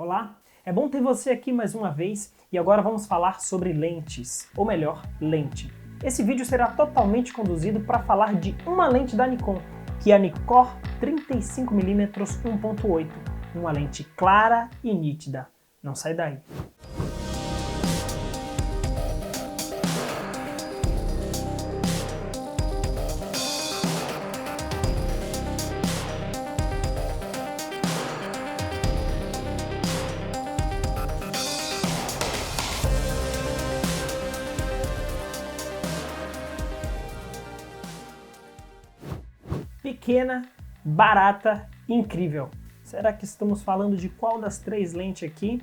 Olá, é bom ter você aqui mais uma vez e agora vamos falar sobre lentes, ou melhor, lente. Esse vídeo será totalmente conduzido para falar de uma lente da Nikon, que é a Nikkor 35mm 1.8, uma lente clara e nítida. Não sai daí. Pequena, barata, incrível. Será que estamos falando de qual das três lentes aqui?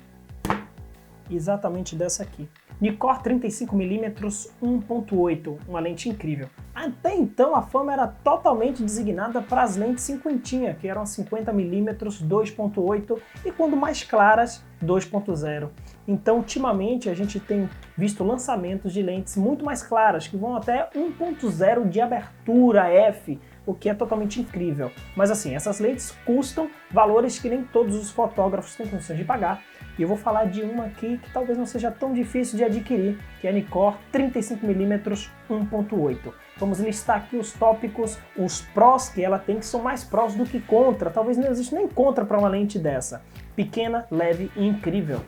Exatamente dessa aqui. Nikkor 35mm 1.8, uma lente incrível. Até então a fama era totalmente designada para as lentes cinquentinha, que eram 50mm 2.8 e quando mais claras 2.0. Então ultimamente a gente tem visto lançamentos de lentes muito mais claras, que vão até 1.0 de abertura f, o que é totalmente incrível. Mas assim, essas lentes custam valores que nem todos os fotógrafos têm condições de pagar. E eu vou falar de uma aqui que talvez não seja tão difícil de adquirir, que é a Nikkor 35mm 1.8. Vamos listar aqui os tópicos, os prós que ela tem, que são mais prós do que contra. Talvez não exista nem contra para uma lente dessa. Pequena, leve e incrível.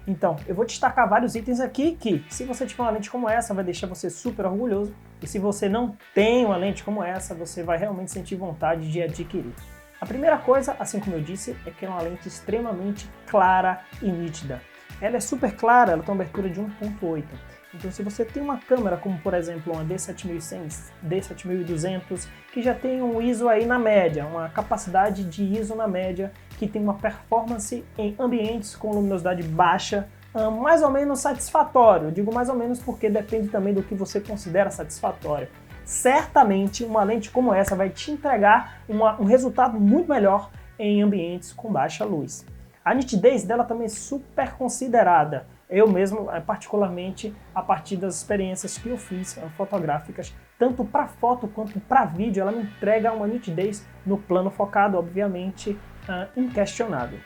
Então, eu vou destacar vários itens aqui que, se você tiver uma lente como essa, vai deixar você super orgulhoso. E se você não tem uma lente como essa, você vai realmente sentir vontade de adquirir. A primeira coisa, assim como eu disse, é que é uma lente extremamente clara e nítida. Ela é super clara, ela tem uma abertura de 1.8. Então se você tem uma câmera como, por exemplo, uma D7100, D7200, que já tem um ISO aí na média, uma capacidade de ISO na média, que tem uma performance em ambientes com luminosidade baixa, mais ou menos satisfatório. Eu digo mais ou menos porque depende também do que você considera satisfatório. Certamente uma lente como essa vai te entregar um resultado muito melhor em ambientes com baixa luz. A nitidez dela também é super considerada. Eu mesmo, particularmente, a partir das experiências que eu fiz fotográficas, tanto para foto quanto para vídeo, ela me entrega uma nitidez no plano focado, obviamente, inquestionável.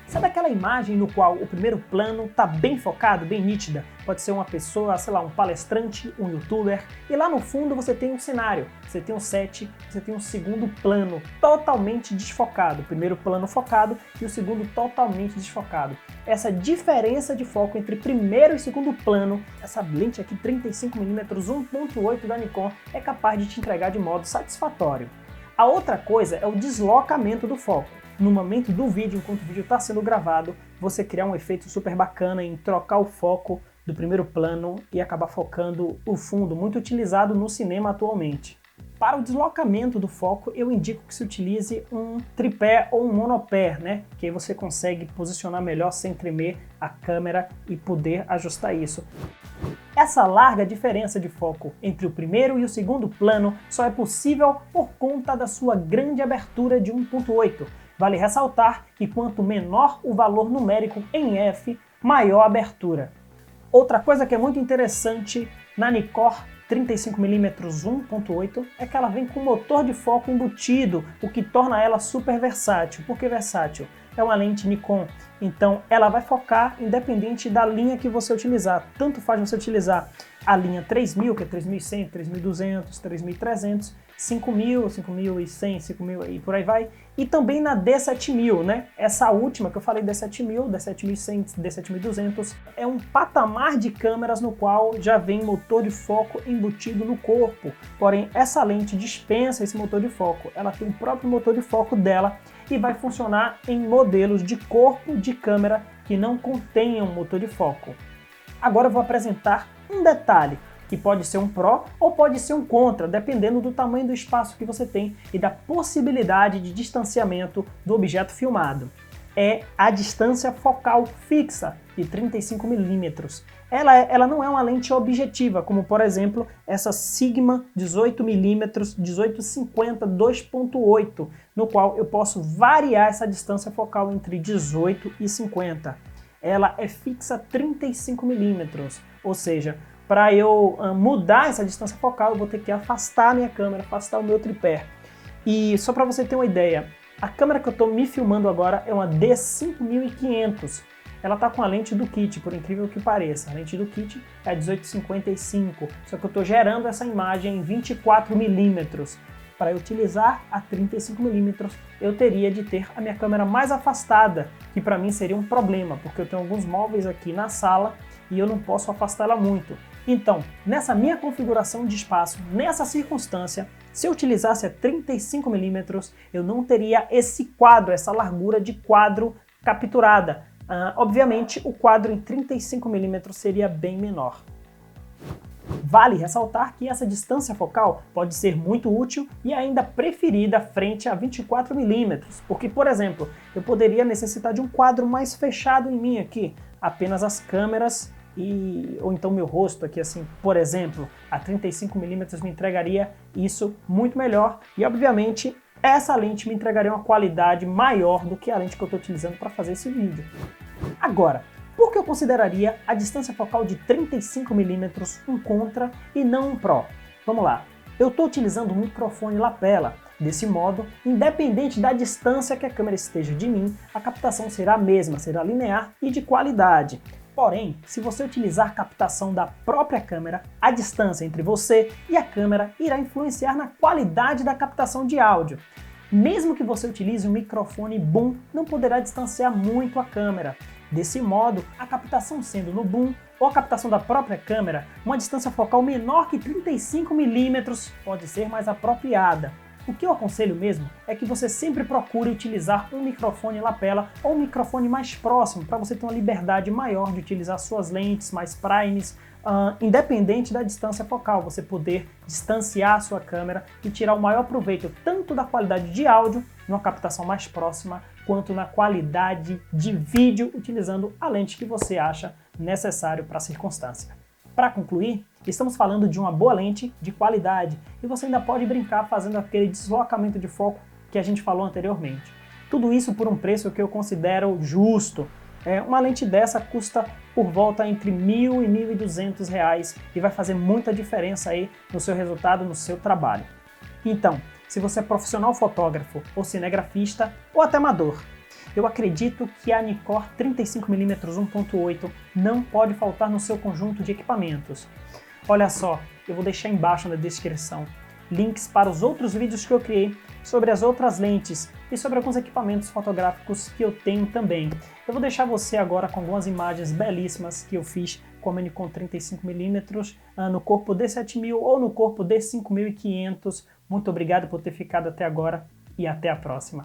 Sabe aquela imagem no qual o primeiro plano está bem focado, bem nítida? Pode ser uma pessoa, sei lá, um palestrante, um youtuber, e lá no fundo você tem um cenário, você tem um set, você tem um segundo plano totalmente desfocado, o primeiro plano focado e o segundo totalmente desfocado. Essa diferença de foco entre primeiro e segundo plano, essa lente aqui 35mm 1.8 da Nikon é capaz de te entregar de modo satisfatório. A outra coisa é o deslocamento do foco. No momento do vídeo, enquanto o vídeo está sendo gravado, você criar um efeito super bacana em trocar o foco do primeiro plano e acabar focando o fundo, muito utilizado no cinema atualmente. Para o deslocamento do foco, eu indico que se utilize um tripé ou um monopé, né? Que aí você consegue posicionar melhor sem tremer a câmera e poder ajustar isso. Essa larga diferença de foco entre o primeiro e o segundo plano só é possível por conta da sua grande abertura de 1.8. Vale ressaltar que quanto menor o valor numérico em f, maior a abertura. Outra coisa que é muito interessante na Nikkor 35mm 1.8 é que ela vem com motor de foco embutido, o que torna ela super versátil. Por que versátil? É uma lente Nikon, então ela vai focar independente da linha que você utilizar. Tanto faz você utilizar a linha 3000, que é 3100, 3200, 3300, 5000, 5100, 5000 e por aí vai. E também na D7000, né? Essa última que eu falei, D7000, D7100, D7200, é um patamar de câmeras no qual já vem motor de foco embutido no corpo. Porém, essa lente dispensa esse motor de foco. Ela tem o próprio motor de foco dela e vai funcionar em modelos de corpo de câmera que não contenham motor de foco. Agora eu vou apresentar um detalhe, que pode ser um pró ou pode ser um contra, dependendo do tamanho do espaço que você tem e da possibilidade de distanciamento do objeto filmado. É a distância focal fixa de 35mm. Ela não é uma lente objetiva, como por exemplo essa Sigma 18mm 1850 2.8, no qual eu posso variar essa distância focal entre 18 e 50. Ela é fixa 35mm, ou seja, para eu mudar essa distância focal, eu vou ter que afastar a minha câmera, afastar o meu tripé. E só para você ter uma ideia, A câmera que eu estou me filmando agora é uma D5500. Ela está com a lente do kit, por incrível que pareça. A lente do kit é a 1855, só que eu estou gerando essa imagem em 24mm. Para eu utilizar a 35mm, eu teria de ter a minha câmera mais afastada, que para mim seria um problema, porque eu tenho alguns móveis aqui na sala e eu não posso afastá-la muito. Então, nessa minha configuração de espaço, nessa circunstância, se eu utilizasse a 35mm, eu não teria esse quadro, essa largura de quadro capturada. Obviamente, o quadro em 35mm seria bem menor. Vale ressaltar que essa distância focal pode ser muito útil e ainda preferida frente a 24mm, porque, por exemplo, eu poderia necessitar de um quadro mais fechado em mim aqui, apenas as câmeras ou então meu rosto aqui assim, por exemplo, a 35mm me entregaria isso muito melhor e, obviamente, essa lente me entregaria uma qualidade maior do que a lente que eu estou utilizando para fazer esse vídeo. Agora, por que eu consideraria a distância focal de 35mm um contra e não um pró? Vamos lá, eu estou utilizando um microfone lapela. Desse modo, independente da distância que a câmera esteja de mim, a captação será a mesma, será linear e de qualidade. Porém, se você utilizar captação da própria câmera, a distância entre você e a câmera irá influenciar na qualidade da captação de áudio. Mesmo que você utilize um microfone boom, não poderá distanciar muito a câmera. Desse modo, a captação sendo no boom ou a captação da própria câmera, uma distância focal menor que 35mm pode ser mais apropriada. O que eu aconselho mesmo é que você sempre procure utilizar um microfone lapela ou um microfone mais próximo para você ter uma liberdade maior de utilizar suas lentes mais primes, independente da distância focal, você poder distanciar a sua câmera e tirar o maior proveito tanto da qualidade de áudio, numa captação mais próxima, quanto na qualidade de vídeo, utilizando a lente que você acha necessário para a circunstância. Para concluir, estamos falando de uma boa lente de qualidade e você ainda pode brincar fazendo aquele deslocamento de foco que a gente falou anteriormente. Tudo isso por um preço que eu considero justo. Uma lente dessa custa por volta entre R$1.000 e R$1.200 e vai fazer muita diferença aí no seu resultado, no seu trabalho. Então, se você é profissional fotógrafo ou cinegrafista ou até amador, eu acredito que a Nikkor 35mm 1.8 não pode faltar no seu conjunto de equipamentos. Olha só, eu vou deixar embaixo na descrição links para os outros vídeos que eu criei sobre as outras lentes e sobre alguns equipamentos fotográficos que eu tenho também. Eu vou deixar você agora com algumas imagens belíssimas que eu fiz com a Nikon 35mm no corpo D7000 ou no corpo D5500. Muito obrigado por ter ficado até agora e até a próxima.